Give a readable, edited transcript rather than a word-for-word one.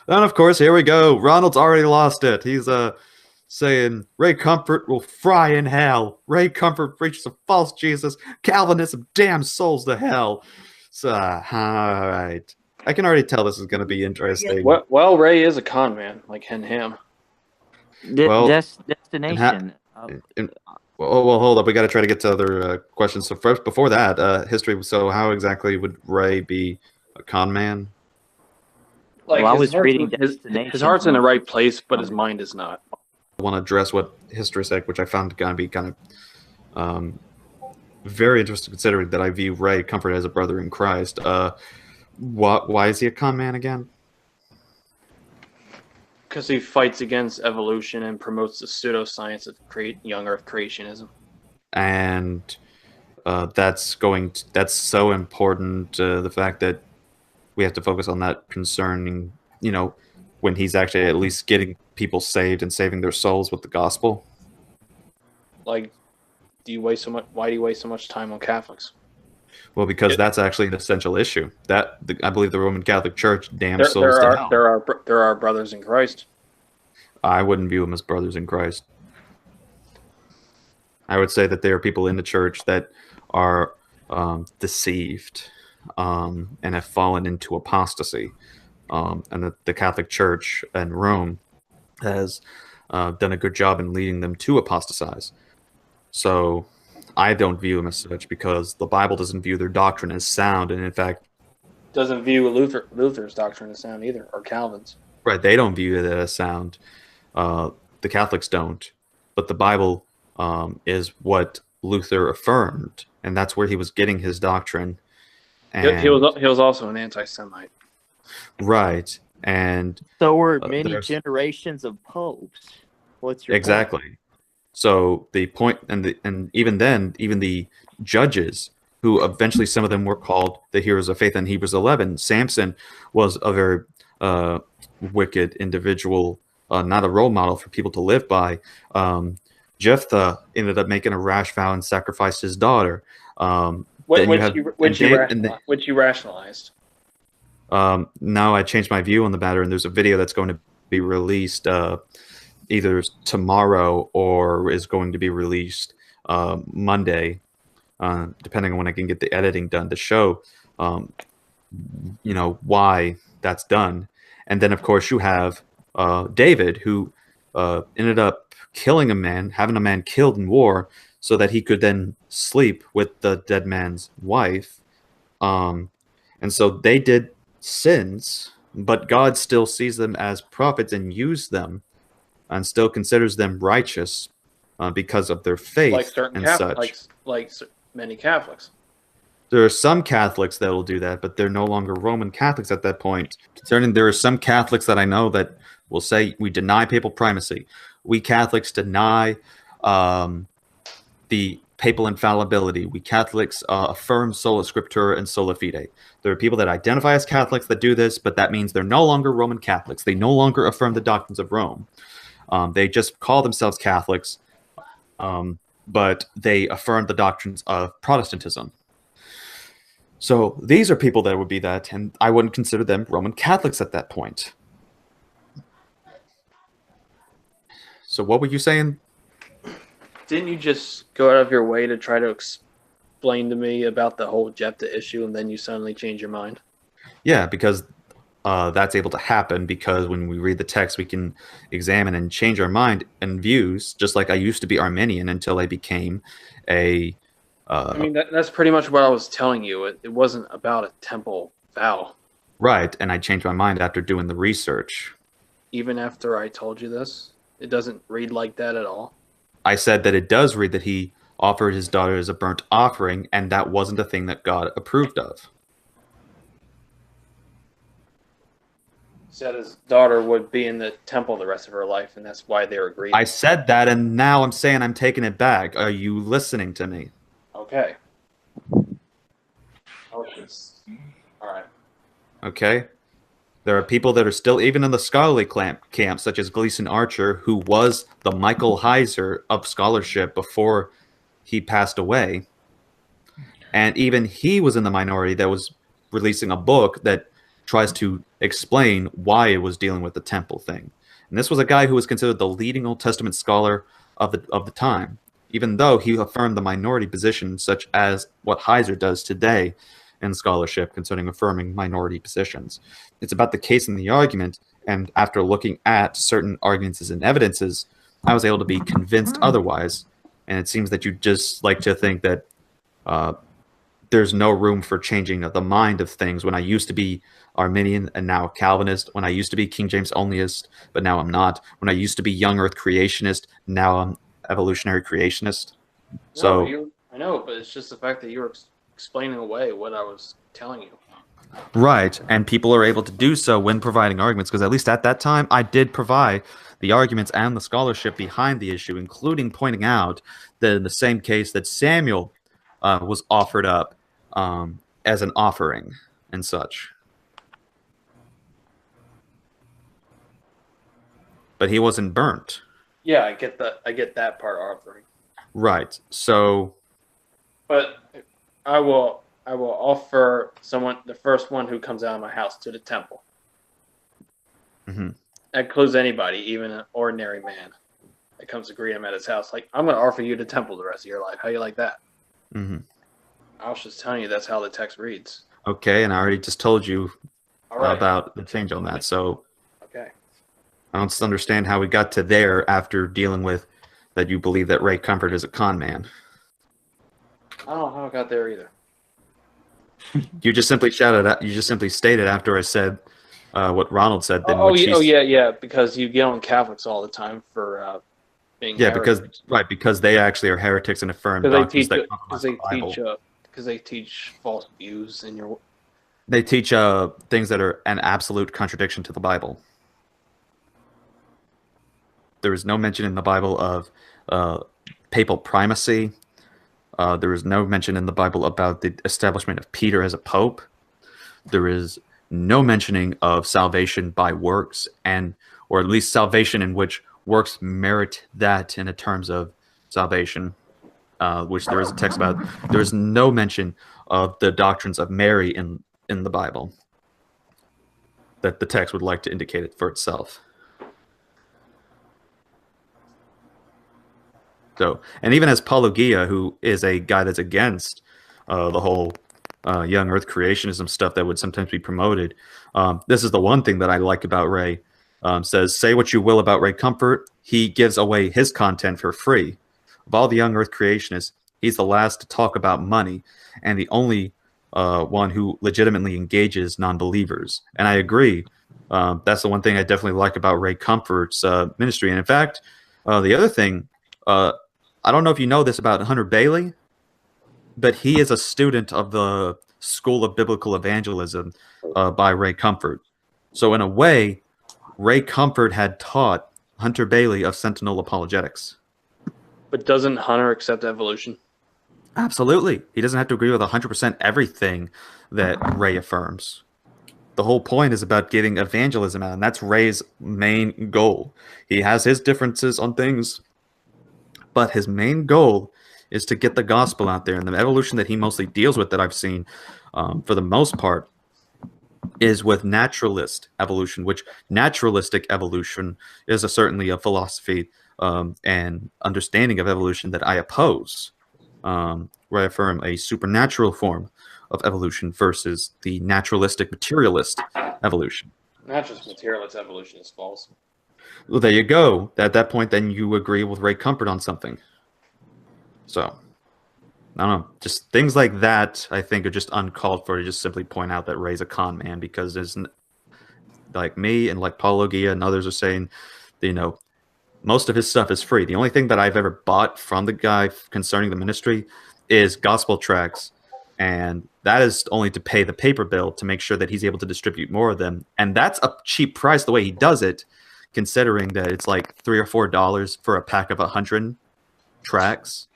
Then, of course, here we go. Ronald's already lost it. He's saying Ray Comfort will fry in hell. Ray Comfort preaches a false Jesus. Calvinism damns souls to hell. So, all right. I can already tell this is going to be interesting. Well, Ray is a con man, like Hen Ham. Well, Destination. well, hold up. We got to try to get to other questions. So first, before that, history. So how exactly would Ray be a con man? Like I was reading his heart's in the right place, but his mind is not. I want to address what history said, which I found going to be kind of very interesting, considering that I view Ray Comfort as a brother in Christ. Why is he a con man again? Because he fights against evolution and promotes the pseudoscience of young Earth creationism. And that's so important. The fact that we have to focus on that concerning, when he's actually at least getting people saved and saving their souls with the gospel. Like, why do you waste so much time on Catholics? Well, because that's actually an essential issue. I believe the Roman Catholic Church damns souls to hell. There are brothers in Christ. I wouldn't view them as brothers in Christ. I would say that there are people in the church that are deceived and have fallen into apostasy. And the Catholic Church in Rome has done a good job in leading them to apostatize. So I don't view them as such because the Bible doesn't view their doctrine as sound, and in fact doesn't view Luther's doctrine as sound either, or Calvin's. Right, they don't view it as sound. The Catholics don't, but the Bible is what Luther affirmed, and that's where he was getting his doctrine. And he was also an anti-Semite. Right, and so were many generations of popes. What's your exactly? Point? So the point, and even then, even the judges, who eventually some of them were called the heroes of faith in Hebrews 11. Samson was a very wicked individual, not a role model for people to live by. Jephthah ended up making a rash vow and sacrificed his daughter. Which you rationalized. Now I changed my view on the matter, and there's a video that's going to be released either tomorrow or is going to be released Monday, depending on when I can get the editing done to show, why that's done. And then, of course, you have David, who ended up killing a man, having a man killed in war, so that he could then sleep with the dead man's wife. And so they did sins, but God still sees them as prophets and used them and still considers them righteous because of their faith, like certain and Catholics, such. Like many Catholics. There are some Catholics that will do that, but they're no longer Roman Catholics at that point. Concerning, there are some Catholics that I know that will say we deny papal primacy. We Catholics deny the papal infallibility. We Catholics affirm sola scriptura and sola fide. There are people that identify as Catholics that do this, but that means they're no longer Roman Catholics. They no longer affirm the doctrines of Rome. They just call themselves Catholics, but they affirm the doctrines of Protestantism. So these are people that would be that, and I wouldn't consider them Roman Catholics at that point. So what were you saying? Didn't you just go out of your way to try to explain to me about the whole Jephthah issue, and then you suddenly change your mind? Yeah, because that's able to happen because when we read the text, we can examine and change our mind and views, just like I used to be Arminian until I became a... I mean, that's pretty much what I was telling you. It wasn't about a temple vow. Right, and I changed my mind after doing the research. Even after I told you this? It doesn't read like that at all? I said that it does read that he offered his daughter as a burnt offering, and that wasn't a thing that God approved of. Said his daughter would be in the temple the rest of her life, and that's why they were agreed. I said that, and now I'm saying I'm taking it back. Are you listening to me? Okay. All right. Okay. There are people that are still, even in the scholarly camp, such as Gleason Archer, who was the Michael Heiser of scholarship before he passed away. And even he was in the minority that was releasing a book that tries to explain why it was dealing with the temple thing. And this was a guy who was considered the leading Old Testament scholar of the time, even though he affirmed the minority position, such as what Heiser does today in scholarship concerning affirming minority positions. It's about the case and the argument, and after looking at certain arguments and evidences, I was able to be convinced otherwise. And it seems that you just like to think that there's no room for changing the mind of things. When I used to be Arminian and now Calvinist, when I used to be King James onlyist, but now I'm not, when I used to be young earth creationist, now I'm evolutionary creationist. So I know, but it's just the fact that you were explaining away what I was telling you. Right, and people are able to do so when providing arguments, because at least at that time, I did provide the arguments and the scholarship behind the issue, including pointing out that in the same case that Samuel was offered up as an offering and such. But he wasn't burnt. Yeah, I get that. I get that part offering. Right. So, but I will offer someone, the first one who comes out of my house, to the temple. mm-hmm. That includes anybody, even an ordinary man that comes to greet him at his house. Like, I'm going to offer you the temple the rest of your life. How you like that? Mm-hmm. I was just telling you that's how the text reads. Okay, and I already just told you right. about the change on that. So, okay. I don't understand how we got to there after dealing with that you believe that Ray Comfort is a con man. I don't know how I got there either. You just simply shouted out. You just simply stated after I said what Ronald said. Then yeah, because you get on Catholics all the time for being heretics. because they actually are heretics and affirm doctrines that compromise the Bible. Because they teach false views in your. They teach things that are an absolute contradiction to the Bible. There is no mention in the Bible of papal primacy. There is no mention in the Bible about the establishment of Peter as a pope. There is no mentioning of salvation by works, or at least salvation in which works merit that in terms of salvation, which there is a text about. There is no mention of the doctrines of Mary in the Bible that the text would like to indicate it for itself. So, and even as Apologia, who is a guy that's against the whole young earth creationism stuff that would sometimes be promoted, this is the one thing that I like about Ray. Says, say what you will about Ray Comfort, he gives away his content for free. Of all the young earth creationists, he's the last to talk about money and the only one who legitimately engages non-believers. And I agree. That's the one thing I definitely like about Ray Comfort's ministry. And in fact, the other thing, I don't know if you know this about Hunter Bailey, but he is a student of the School of Biblical Evangelism by Ray Comfort. So in a way, Ray Comfort had taught Hunter Bailey of Sentinel Apologetics. But doesn't Hunter accept evolution? Absolutely. He doesn't have to agree with 100% everything that Ray affirms. The whole point is about getting evangelism out, and that's Ray's main goal. He has his differences on things, but his main goal is to get the gospel out there. And the evolution that he mostly deals with that I've seen, for the most part, is with naturalist evolution, which naturalistic evolution is certainly a philosophy and understanding of evolution that I oppose, where I affirm a supernatural form of evolution versus the naturalistic materialist evolution. Naturalist materialist evolution is false. Well, there you go. At that point, then you agree with Ray Comfort on something. So, I don't know. Just things like that, I think, are just uncalled for to just simply point out that Ray's a con man, because there's, like me and like Apologia and others are saying, most of his stuff is free. The only thing that I've ever bought from the guy concerning the ministry is gospel tracts, and that is only to pay the paper bill to make sure that he's able to distribute more of them. And that's a cheap price the way he does it, considering that it's like $3 or $4 for a pack of 100 tracks.